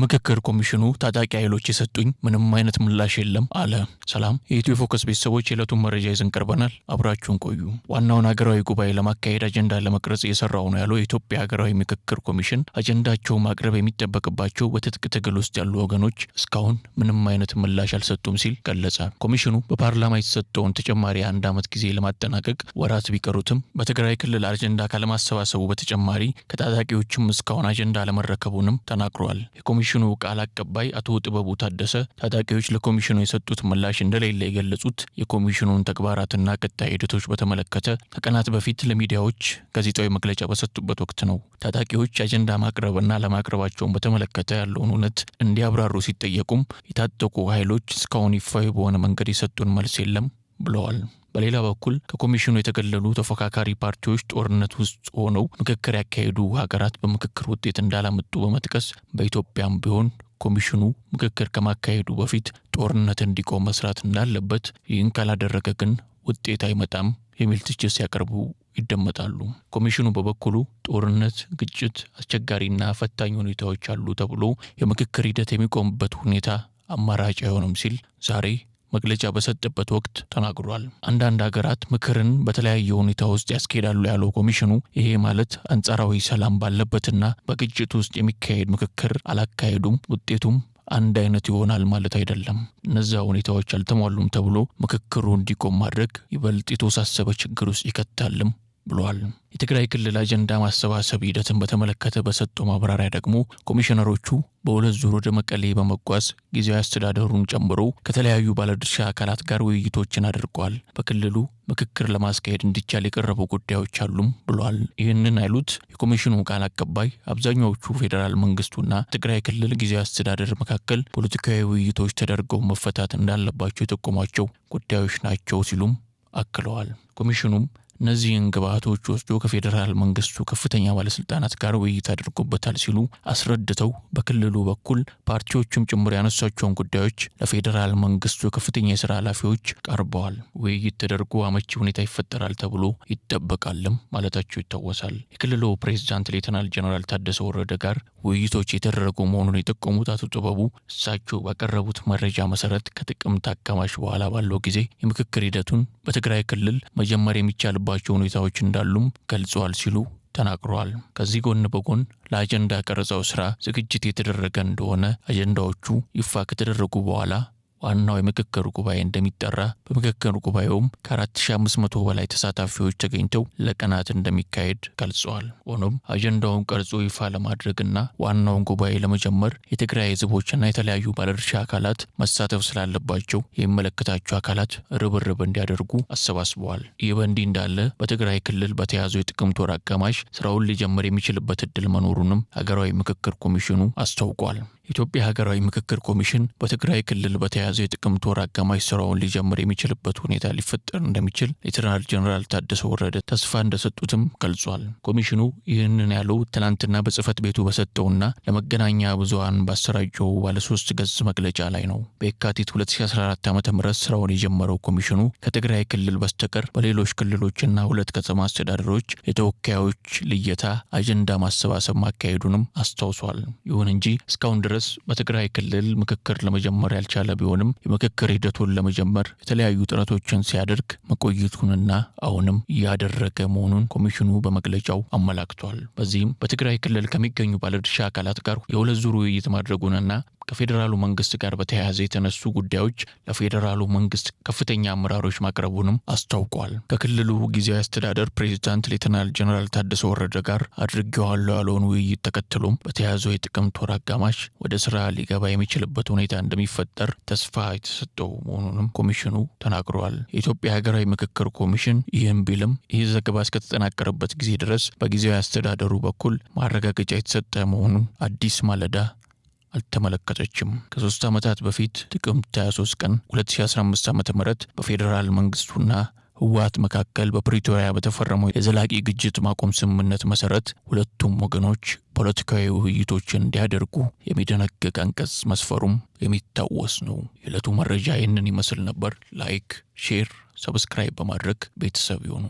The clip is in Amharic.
ከምክክር ኮሚሽኑ ታጣቂ ኃይሎች የሰጡኝ ምንም አይነት ምላሽ የለም አለ። ሰላም የኢትዮ ፎከስ ቤተሰቦች የዕለቱን መረጃ ይዘን ቀርበናል። አብራችሁን ቆዩ። ዋናውን ሀገራዊ ጉባኤ ለማካሄድ አጀንዳ ለመቅረጽ እየሰራው ነው ያለው የኢትዮጵያ ሀገራዊ ምክክር ኮሚሽን አጀንዳቸው ማቅረብ የሚጠበቅባቸው በትጥቅ ትግል ውስጥ ያሉ ወገኖች እስካሁን ምንም አይነት ምላሽ አልሰጡም ሲል ገለጸ። ኮሚሽኑ በፓርላማ የተሰጠውን ተጨማሪ 1 ዓመት ጊዜ ለማጠናቀቅ ወራት ቢቀሩትም በትግራይ ክልል አጀንዳ ካለማሰባሰቡ በተጨማሪ ከታጣቂዎችም እስካሁን አጀንዳ ለመረከቡንም ተናግሯል። የኮሚሽኑ ቃል አቀባይ አቶ ጥበቡ ታደሰ ታጣቂዎች ለኮሚሽኑ የሰጡት ምላሽ እንደሌለ የገለጹት የኮሚሽኑን ተግባራትና ቀጣይ ሂደቶች በተመለከተ ከቀናት በፊት ለሚዲያዎች ጋዜጣዊ መግለጫ በሰጡበት ወቅት ነው። ታጣቂዎች አጀንዳ ማቅረብና ለማቅረባቸውን በተመለከተ ያለውን እውነት እንዲያብራሩ ሲጠየቁም የታጠቁ ኃይሎች እስካሁን ይፋዊ በሆነ መንገድ የሰጡን መልስ የለም ብለዋል። በሌላ በኩል ከኮሚሽኑ የተገለሉ ተፎካካሪ ፓርቲዎች ጦርነት ውስጥ ሆነው ምክክር ያካሄዱ ሀገራት በምክክር ውጤት እንዳላመጡ በመጥቀስ በኢትዮጵያም ቢሆን ኮሚሽኑ ምክክር ከማካሄዱ በፊት ጦርነት እንዲቆም መስራት እንዳለበት፣ ይህን ካላደረገ ግን ውጤት አይመጣም የሚል ትችት ሲያቀርቡ ይደመጣሉ። ኮሚሽኑ በበኩሉ ጦርነት፣ ግጭት፣ አስቸጋሪና ፈታኝ ሁኔታዎች አሉ ተብሎ የምክክር ሂደት የሚቆምበት ሁኔታ አማራጭ አይሆንም ሲል ዛሬ መግለጫ በሰጠበት ወቅት ተናግሯል። አንዳንድ ሀገራት ምክርን በተለያየ ሁኔታ ውስጥ ያስኬዳሉ ያለው ኮሚሽኑ ይሄ ማለት አንጻራዊ ሰላም ባለበትና በግጭት ውስጥ የሚካሄድ ምክክር አላካሄዱም፣ ውጤቱም አንድ አይነት ይሆናል ማለት አይደለም። እነዚያ ሁኔታዎች አልተሟሉም ተብሎ ምክክሩ እንዲቆም ማድረግ ይበልጥ የተወሳሰበ ችግር ውስጥ ይከታልም ብሏል። የትግራይ ክልል አጀንዳ ማሰባሰብ ሂደትን በተመለከተ በሰጠው ማብራሪያ ደግሞ ኮሚሽነሮቹ በሁለት ዙር ወደ መቀሌ በመጓዝ ጊዜያዊ አስተዳደሩን ጨምሮ ከተለያዩ ባለድርሻ አካላት ጋር ውይይቶችን አድርገዋል። በክልሉ ምክክር ለማስካሄድ እንዲቻል የቀረቡ ጉዳዮች አሉም ብሏል። ይህንን ያሉት የኮሚሽኑ ቃል አቀባይ አብዛኛዎቹ ፌዴራል መንግስቱና ትግራይ ክልል ጊዜያዊ አስተዳደር መካከል ፖለቲካዊ ውይይቶች ተደርገው መፈታት እንዳለባቸው የጠቆሟቸው ጉዳዮች ናቸው ሲሉም አክለዋል። ኮሚሽኑም እነዚህን ግብዓቶች ወስዶ ከፌዴራል መንግስቱ ከፍተኛ ባለስልጣናት ጋር ውይይት አድርጎበታል ሲሉ አስረድተው በክልሉ በኩል ፓርቲዎችም ጭምር ያነሷቸውን ጉዳዮች ለፌዴራል መንግስቱ ከፍተኛ የሥራ ኃላፊዎች ቀርበዋል። ውይይት ተደርጎ አመቺ ሁኔታ ይፈጠራል ተብሎ ይጠበቃልም ማለታቸው ይታወሳል። የክልሉ ፕሬዝዳንት ሌተናል ጀነራል ታደሰ ወረደ ጋር ውይይቶች የተደረጉ መሆኑን የጠቆሙት አቶ ጥበቡ እሳቸው ባቀረቡት መረጃ መሰረት ከጥቅምት አጋማሽ በኋላ ባለው ጊዜ የምክክር ሂደቱን በትግራይ ክልል መጀመር የሚቻልባቸው ሁኔታዎች እንዳሉም ገልጸዋል ሲሉ ተናግረዋል። ከዚህ ጎን በጎን ለአጀንዳ ቀረጻው ስራ ዝግጅት የተደረገ እንደሆነ አጀንዳዎቹ ይፋ ከተደረጉ በኋላ ዋናው የምክክር ጉባኤ እንደሚጠራ በምክክር ጉባኤውም ከ4500 በላይ ተሳታፊዎች ተገኝተው ለቀናት እንደሚካሄድ ገልጸዋል። ሆኖም አጀንዳውን ቀርጾ ይፋ ለማድረግና ዋናውን ጉባኤ ለመጀመር የትግራይ ህዝቦችና የተለያዩ ባለድርሻ አካላት መሳተፍ ስላለባቸው የሚመለከታቸው አካላት ርብርብ እንዲያደርጉ አሰባስበዋል። ይህ በእንዲህ እንዳለ በትግራይ ክልል በተያዘው የጥቅምት ወር አጋማሽ ስራውን ሊጀምር የሚችልበት እድል መኖሩንም ሀገራዊ ምክክር ኮሚሽኑ አስታውቋል። የኢትዮጵያ ሀገራዊ ምክክር ኮሚሽን በትግራይ ክልል በተያዘው የጥቅምት ወር አጋማሽ ስራውን ሊጀምር የሚችልበት ሁኔታ ሊፈጠር እንደሚችል ሌተናል ጀነራል ታደሰ ወረደ ተስፋ እንደሰጡትም ገልጿል። ኮሚሽኑ ይህንን ያለው ትናንትና በጽህፈት ቤቱ በሰጠውና ለመገናኛ ብዙሃን ባሰራጨው ባለ3 ገጽ መግለጫ ላይ ነው። በየካቲት 2014 ዓ.ም ስራውን የጀመረው ኮሚሽኑ ከትግራይ ክልል በስተቀር በሌሎች ክልሎችና 2 ከተማ አስተዳደሮች የተወካዮች ልየታ አጀንዳ ማሰባሰብ ማካሄዱንም አስታውሷል። ይሁን እንጂ እስካሁን ድረስ በትግራይ ክልል ምክክር ለመጀመር ያልቻለ ቢሆንም የምክክር ሂደቱን ለመጀመር የተለያዩ ጥረቶችን ሲያደርግ መቆየቱንና አሁንም እያደረገ መሆኑን ኮሚሽኑ በመግለጫው አመላክቷል። በዚህም በትግራይ ክልል ከሚገኙ ባለድርሻ አካላት ጋር የ2 ዙር ውይይት ማድረጉንና ከፌዴራሉ መንግስት ጋር በተያያዘ የተነሱ ጉዳዮች ለፌዴራሉ መንግስት ከፍተኛ አመራሮች ማቅረቡንም አስታውቋል። ከክልሉ ጊዜያዊ አስተዳደር ፕሬዝዳንት ሌተናል ጀነራል ታደሰ ወረደ ጋር አድርጌዋለሁ ያለውን ውይይት ተከትሎም በተያዘው የጥቅምት ወር አጋማሽ ወደ ስራ ሊገባ የሚችልበት ሁኔታ እንደሚፈጠር ተስፋ የተሰጠው መሆኑንም ኮሚሽኑ ተናግሯል። የኢትዮጵያ ሀገራዊ ምክክር ኮሚሽን ይህም ቢልም ይህ ዘገባ እስከተጠናቀረበት ጊዜ ድረስ በጊዜያዊ አስተዳደሩ በኩል ማረጋገጫ የተሰጠ መሆኑን አዲስ ማለዳ አልተመለከተችም። ከ3 ዓመታት በፊት ጥቅምት 23 ቀን 2015 ዓ.ም በፌዴራል መንግስቱና ህወሓት መካከል በፕሪቶሪያ በተፈረመው የዘላቂ ግጭት ማቆም ስምምነት መሰረት ሁለቱም ወገኖች ፖለቲካዊ ውይይቶችን እንዲያደርጉ የሚደነግግ አንቀጽ መስፈሩም የሚታወስ ነው። የዕለቱ መረጃ ይህንን ይመስል ነበር። ላይክ፣ ሼር፣ ሰብስክራይብ በማድረግ ቤተሰብ ይሁኑ።